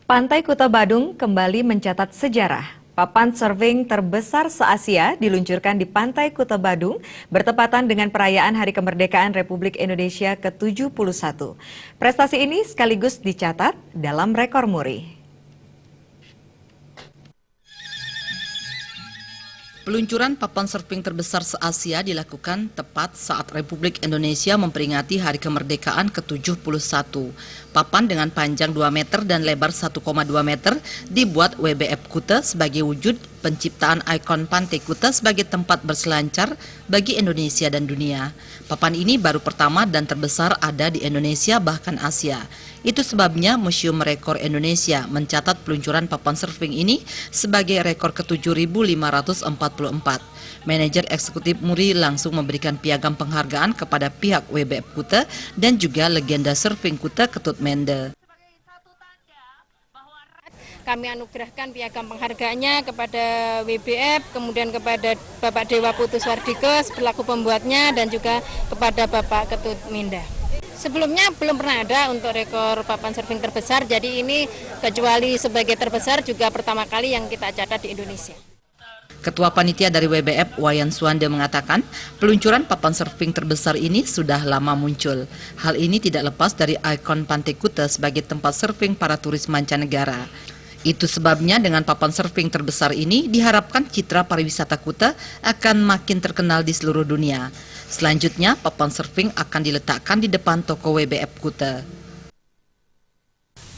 Pantai Kuta Badung kembali mencatat sejarah. Papan surfing terbesar se-Asia diluncurkan di Pantai Kuta Badung bertepatan dengan perayaan Hari Kemerdekaan Republik Indonesia ke-71. Prestasi ini sekaligus dicatat dalam rekor muri. Peluncuran papan surfing terbesar se-Asia dilakukan tepat saat Republik Indonesia memperingati Hari Kemerdekaan ke-71. Papan dengan panjang 2 meter dan lebar 1,2 meter dibuat WBF Kuta sebagai wujud penciptaan ikon Pantai Kuta sebagai tempat berselancar bagi Indonesia dan dunia. Papan ini baru pertama dan terbesar ada di Indonesia bahkan Asia. Itu sebabnya Museum Rekor Indonesia mencatat peluncuran papan surfing ini sebagai rekor ke-7.544. Manajer eksekutif Muri langsung memberikan piagam penghargaan kepada pihak WBF Kuta dan juga legenda surfing Kuta Ketut Mende. Kami anugerahkan piagam penghargaannya kepada WBF, kemudian kepada Bapak Dewa Putu Swardiko selaku pembuatnya dan juga kepada Bapak Ketut Minda. Sebelumnya belum pernah ada untuk rekor papan surfing terbesar, jadi ini kecuali sebagai terbesar juga pertama kali yang kita catat di Indonesia. Ketua Panitia dari WBF, Wayan Suwande mengatakan, peluncuran papan surfing terbesar ini sudah lama muncul. Hal ini tidak lepas dari ikon Pantai Kuta sebagai tempat surfing para turis mancanegara. Itu sebabnya dengan papan surfing terbesar ini diharapkan citra pariwisata Kuta akan makin terkenal di seluruh dunia. Selanjutnya, papan surfing akan diletakkan di depan toko WBF Kuta.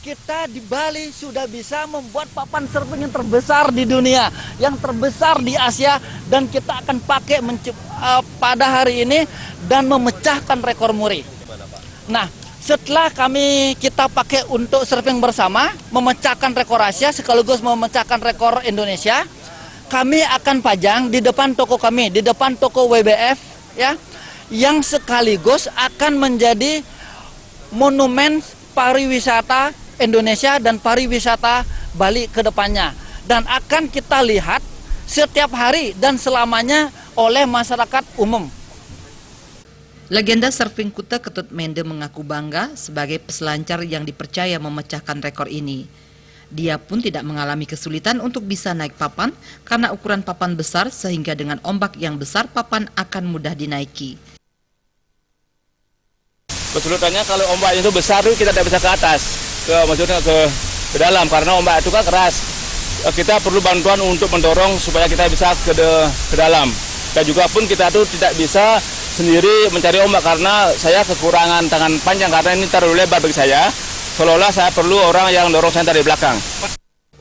Kita di Bali sudah bisa membuat papan surfing yang terbesar di dunia, yang terbesar di Asia, dan kita akan pakai pada hari ini dan memecahkan rekor muri. Nah, setelah kita pakai untuk surfing bersama, memecahkan rekor Asia sekaligus memecahkan rekor Indonesia, kami akan pajang di depan toko kami, di depan toko WBF, ya, yang sekaligus akan menjadi monumen pariwisata Indonesia dan pariwisata Bali ke depannya, dan akan kita lihat setiap hari dan selamanya oleh masyarakat umum. Legenda surfing Kuta Ketut Mende mengaku bangga sebagai peselancar yang dipercaya memecahkan rekor ini. Dia pun tidak mengalami kesulitan untuk bisa naik papan karena ukuran papan besar sehingga dengan ombak yang besar papan akan mudah dinaiki. Kesulitannya kalau ombak itu besar itu kita tidak bisa ke atas, maksudnya ke dalam karena ombak itu kan keras. Kita perlu bantuan untuk mendorong supaya kita bisa ke dalam. Dan juga pun kita tuh tidak bisa sendiri mencari ombak karena saya kekurangan tangan panjang karena ini terlalu lebar bagi saya. Seolah-olah saya perlu orang yang dorong saya dari belakang.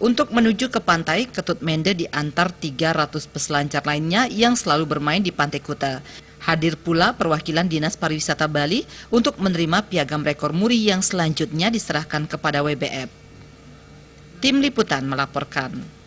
Untuk menuju ke pantai, Ketut Mende diantar 300 peselancar lainnya yang selalu bermain di Pantai Kuta. Hadir pula perwakilan Dinas Pariwisata Bali untuk menerima piagam rekor muri yang selanjutnya diserahkan kepada WBF. Tim Liputan melaporkan.